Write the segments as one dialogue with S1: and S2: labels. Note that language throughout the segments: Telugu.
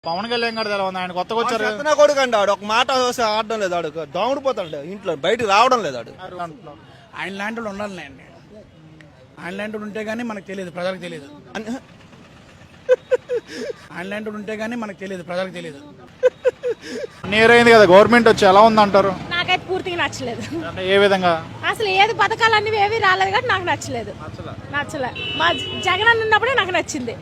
S1: పవన్ కళ్యాణ్ గారు ఎలా ఉంది? ఆయన కొత్తగా వచ్చారు కదా.
S2: నా కొడుకు అండి ఆడు ఒక మాట వస్తే ఆడడం లేదు, ఆడు దోమడిపోతాడు ఇంట్లో, బయటికి రావడం లేదు ఆడు.
S3: ఆయన లాంటి వాళ్ళు ఉండాలండి. ఆయన లాంటి వాడు ఉంటే గానీ మనకు తెలియదు, ప్రజలకు తెలియదు. ఆయన లాంటి వాడు ఉంటే గానీ మనకు తెలియదు, ప్రజలకు తెలియదు.
S1: నియర్ అయింది కదా గవర్నమెంట్ వచ్చి, ఎలా ఉంది అంటారు?
S4: నాకైతే పూర్తిగా నచ్చలేదు.
S1: అంటే ఏ విధంగా?
S4: అసలు ఏది పథకాలు అన్ని ఏవి రాలేదు కాబట్టి నాకు నచ్చలేదు. మా జగన్ అన్న ఉన్నప్పుడే నాకు నచ్చింది.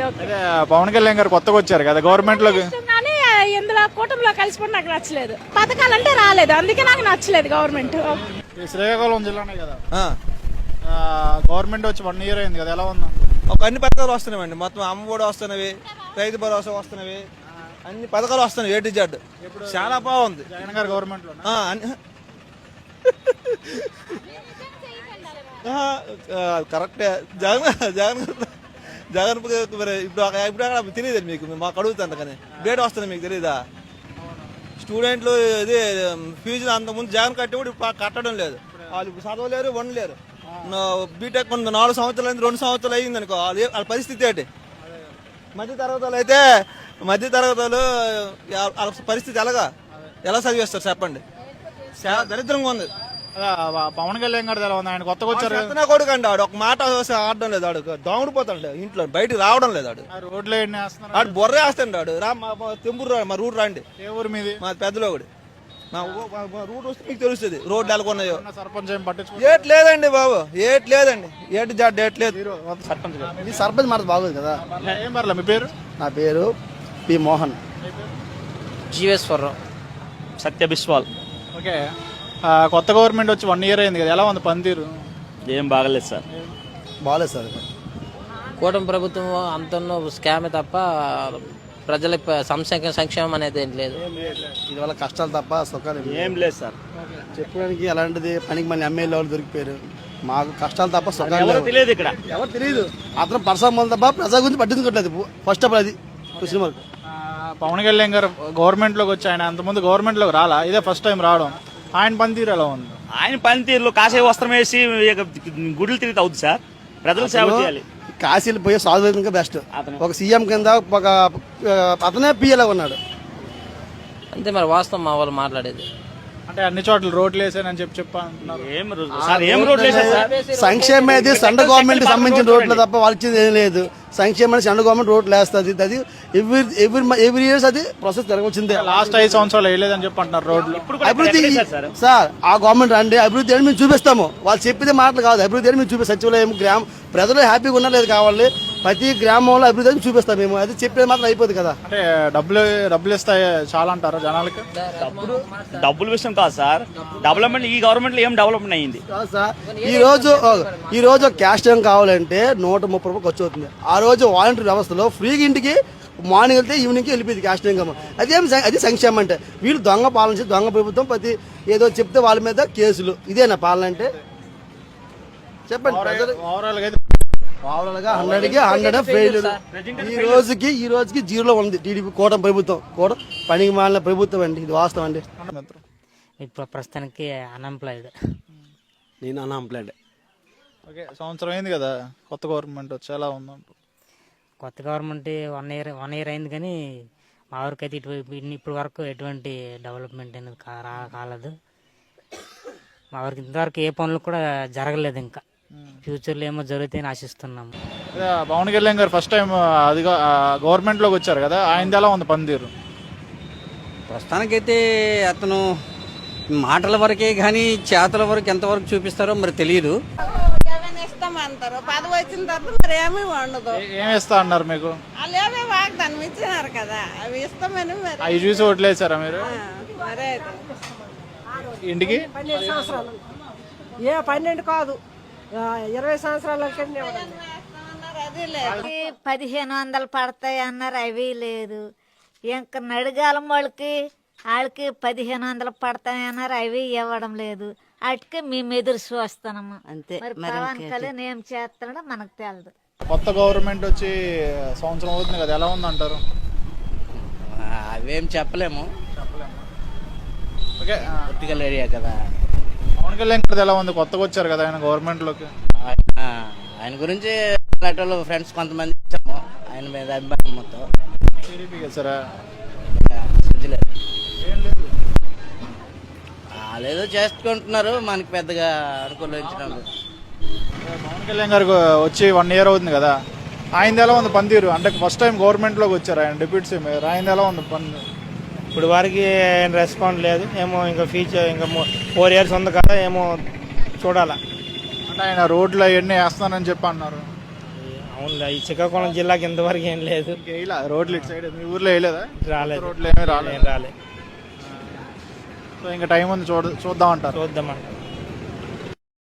S4: ఓకే.
S1: అదే పవన్ కళ్యాణ్ గారు కొత్తగా వచ్చారు కదా గవర్నమెంట్ లోకి,
S4: కానీ ఇందులో కూటమిలో కలిసిపోయి నాకు నచ్చలేదు. పథకాలు అంటే రాలేదు, అందుకే నాకు నచ్చలేదు గవర్నమెంట్.
S1: శ్రీకాకుళం జిల్లానే కదా గవర్నమెంట్ వచ్చి 1 year అయింది కదా, ఎలా ఉందా?
S2: ఒక అన్ని పథకాలు వస్తున్నాయండి, మొత్తం అమ్మ కూడా వస్తున్నవి, రైతు భరోసా వస్తున్నవి, అన్ని పథకాలు వస్తున్నాయి A to Z. చాలా బాగుంది
S1: జగన్ గారు గవర్నమెంట్ లో.
S2: కరెక్టే. జగన్ మరి ఇప్పుడు తెలియదు మీకు, మాకు అడుగుతుంది కానీ డేట్ వస్తుంది మీకు తెలియదా? స్టూడెంట్లు ఇది ఫీజు అంతకుముందు జగన్ కట్టి కూడా ఇప్పుడు కట్టడం లేదు, వాళ్ళు ఇప్పుడు చదవలేరు, వండలేరు. బీటెక్ 4 సంవత్సరాలు అయింది, 2 సంవత్సరాలు అయింది అనుకో, వాళ్ళ పరిస్థితి ఏంటి? మధ్య తరగతులు అయితే మధ్య తరగతులు వాళ్ళ పరిస్థితి ఎలా చదివేస్తారు చెప్పండి? చాలా దరిద్రంగా ఉంది.
S1: పవన్ కళ్యాణ్ గారు ఎలా ఉంది? ఆయన కొత్తగా వచ్చారు
S2: నా కొడుకు అండి ఆడు ఒక మాట వస్తే ఆడడం లేదు, ఆడు దోమడిపోతాడు ఇంట్లో, బయటికి రావడం లేదు ఆడు.
S1: రోడ్లు ఎన్ని వేస్తున్నారు?
S2: ఆడు బొర్ర వేస్తాడు ఆడు. తెంపురు మా రూట్ రండి.
S1: ఏ ఊరు మీది?
S2: మా పెద్దలో ఒకటి మా రూట్ వస్తే మీకు తెలుస్తుంది రోడ్లు ఎలాగొన్నాయో.
S1: సర్పంచ్ ఏం పట్టించుకో
S2: ఏట్ లేదండి బాబు, ఏట్ లేదండి, ఏటి జాడ్ ఏట్ లేదు.
S1: సర్పంచ్
S5: మీ సర్పంచ్ మాట బాగోదు కదా.
S1: ఏం పర్లేదు. మీ పేరు?
S5: నా పేరు పి మోహన్.
S6: జీవేశ్వరరావు. సత్య బిస్వాల్.
S1: ఓకే. కొత్త గవర్నమెంట్ వచ్చి 1 year అయింది కదా, ఎలా ఉంది పనితీరు?
S6: ఏం బాగలేదు సార్.
S5: బాగలేదు సార్.
S6: కూటమి ప్రభుత్వం అంతనో స్కామే తప్ప ప్రజలకు సంక్షేమం అనేది ఏం లేదు.
S5: ఇది వల్ల కష్టాలు తప్ప సుఖాలు
S6: ఏం లేదు సార్.
S5: చెప్పడానికి అలాంటిది పనికి మన ఎమ్మెల్యే వాళ్ళు దొరికిపోయారు. మాకు కష్టాలు తప్ప సుఖాలు లేవు.
S6: తెలియదు ఇక్కడ
S5: ఎవరు తెలియదు. అతను పర్సనల్ తప్ప ప్రజల గురించి పట్టించుకోవట్లేదు. ఫస్ట్ ఆఫ్ ఆల్ అది క్వశ్చన్ మార్క్.
S1: పవన్ కళ్యాణ్ గారు గవర్నమెంట్ లోకి వచ్చి, ఆయన అంతకుముందు గవర్నమెంట్ లోకి రాలా, ఇదే ఫస్ట్ టైం రావడం. ఆయన పనితీరు ఎలా ఉంది?
S6: ఆయన పనితీరులో కాసేపు వస్త్రం వేసి గుడ్లు తిరిగి అవుతుంది సార్. ప్రజలు సేవ చేయాలి.
S5: కాశీలు పోయి సాధు ఇంకా బెస్ట్. ఒక సీఎం కింద ఒక అతనే పిఎలా ఉన్నాడు
S6: అంతే. మరి వాస్తవం మా వాళ్ళు మాట్లాడేది.
S1: అంటే అన్ని చోట్ల రోడ్లు వేసానని చెప్పంటున్నారు.
S6: ఏం రోడ్లు వేసారు సార్?
S5: సంక్షేమం అయితే సెంట్రల్ గవర్నమెంట్ సంబంధించిన రోడ్లు తప్ప వాళ్ళకి ఏం లేదు. సంక్షేమం సెంట్రల్ గవర్నమెంట్ రోడ్లు వేస్తుంది. అది ఎవ్రీ ఇయర్స్ అది ప్రాసెస్ జరగవచ్చిందే.
S1: లాస్ట్ 5 సంవత్సరాలు వేయలేదని చెప్పి అంటున్నారు రోడ్లు.
S5: అభివృద్ధి సార్ ఆ గవర్నమెంట్ రండి, అభివృద్ధి అని మేము చూపిస్తాము. వాళ్ళు చెప్పేదే మాటలు కాదు, అభివృద్ధి అని మేము చూపిస్తాం. సచివాలయం ప్రజలు హ్యాపీగా ఉండలేదు కావాలి, ప్రతి గ్రామంలో అభివృద్ధి అని చూపిస్తాం మేము. అది చెప్పేది మాత్రం అయిపోతుంది కదా.
S1: అంటే డబ్బులు ఇస్తాయి చాలా అంటారు జనాలకి.
S6: డబ్బుల విషయం కాదు సార్, డెవలప్మెంట్ ఈ గవర్నమెంట్ లో ఏం డెవలప్మెంట్ అయ్యింది
S5: సార్? ఈ రోజు క్యాష్ ఏం కావాలంటే 130 రూపాయలు ఖర్చు అవుతుంది. ఆ రోజు వాలంటీర్ వ్యవస్థలో ఫ్రీగా ఇంటికి మార్నింగ్ వెళ్తే ఈవినింగ్కి వెళ్ళిపోయింది క్యాష్ ఇన్కమ్. అది సంక్షేమం అంటే. వీళ్ళు దొంగ పాలన చేసి దొంగ ప్రభుత్వం, ప్రతి ఏదో చెప్తే వాళ్ళ మీద కేసులు. ఇదేనా పాలన అంటే? చెప్పండి. ఓవరాల్ గా 100కి 100 ఫెయిల్. ఈ రోజుకి జీరోలో ఉంది టీడీపీ కూటమి ప్రభుత్వం. పనికి మాలిన ప్రభుత్వం అండి, ఇది వాస్తవం అండి.
S7: ఇప్పుడు ప్రస్తుతానికి అన్ఎంప్లాయిడ్.
S5: నేను అన్ఎంప్లాయిడ్.
S1: ఓకే. సంవత్సరం అయింది కదా కొత్త గవర్నమెంట్ వచ్చి, ఎలా ఉందంట?
S7: కొత్త గవర్నమెంట్ 1 year అయింది, కానీ మా ఊరికైతే ఇప్పటి వరకు ఎటువంటి డెవలప్మెంట్ అనేది కాలేదు. మా ఊరికి ఇంతవరకు ఏ పనులు కూడా జరగలేదు. ఇంకా ఫ్యూచర్లో ఏమో జరుగుతాయని ఆశిస్తున్నాము.
S1: పవన్ కళ్యాణ్ గారు ఫస్ట్ టైం అదిగా గవర్నమెంట్ లోకి వచ్చారు కదా, ఆయన ఎలా ఉంది పనితీరు?
S8: ప్రస్తుతానికైతే అతను మాటల వరకే కానీ చేతల వరకు ఎంతవరకు చూపిస్తారో మరి తెలియదు.
S4: ఇస్తామంటారు, పదవి వచ్చిన తర్వాత మరి ఏమీ ఉండదు.
S1: ఏమి ఇస్తా అన్నారు మీకు?
S4: వాళ్ళు ఏమీ వాగ్దానం ఇచ్చినారు కదా, అవి ఇస్తామని మరి
S1: అవి చూసి ఓట్లేసారా మీరు?
S4: మరే
S1: ఇంటికి
S9: 12 సంవత్సరాలు 12 కాదు 20 సంవత్సరాల
S4: 1500 పడతాయి అన్నారు, అవి లేదు. ఇంకా నడిగాలం వాళ్ళకి 1500 పడతాయి అన్నారు, అవి ఇవ్వడం లేదు. అటుకే మేము ఎదురు చూస్తున్నాము అంతే. పవన్ కళ్యాణ్ ఏం చేస్తున్నాడో మనకు తెలియదు.
S1: కొత్త గవర్నమెంట్ వచ్చి సంవత్సరం అవుతుంది కదా, ఎలా ఉంది అంటారు?
S8: అవేం చెప్పలేము.
S1: ఓకే.
S8: పొలిటికల్ ఏరియా కదా.
S1: పవన్ కళ్యాణ్ గారు ఎలా ఉంది? కొత్తగా వచ్చారు కదా ఆయన గవర్నమెంట్ లోకి.
S8: ఆయన గురించి ఫ్రెండ్స్ కొంతమంది ఇచ్చాము, ఆయన మీద అభిమానంతో
S1: టీడీపీకి సరే
S8: వాళ్ళేదో చేసుకుంటున్నారు, మనకి పెద్దగా అనుకూలించడం లేదు.
S1: పవన్ కళ్యాణ్ గారు వచ్చి 1 ఇయర్ అవుతుంది కదా, ఆయనది ఎలా ఉంది పనితీరు? అంటే ఫస్ట్ టైం గవర్నమెంట్లోకి వచ్చారు ఆయన, డిప్యూటీ సీఎం గారు. ఆయనది ఎలా ఉంది పని?
S10: ఇప్పుడు వారికి రెస్పాండ్ లేదు ఏమో, ఇంకా ఫ్యూచర్ ఇంకా 4 years ఉంది కదా, ఏమో చూడాలా.
S1: అంటే ఆయన రోడ్లు అవన్నీ వేస్తానని చెప్పి అన్నారు.
S10: అవునులే, ఈ శ్రీకాకుళం జిల్లాకి ఇంతవరకు ఏం లేదు,
S1: వేయలా రోడ్లు ఇటు సైడ్? మీ ఊర్లో వేయలేదా?
S10: రాలేదు,
S1: రోడ్లు ఏమీ రాలేదు.
S10: రాలేదు.
S1: సో ఇంకా టైం ఉంది, చూద్దాం అంటారు.
S10: చూద్దామంట.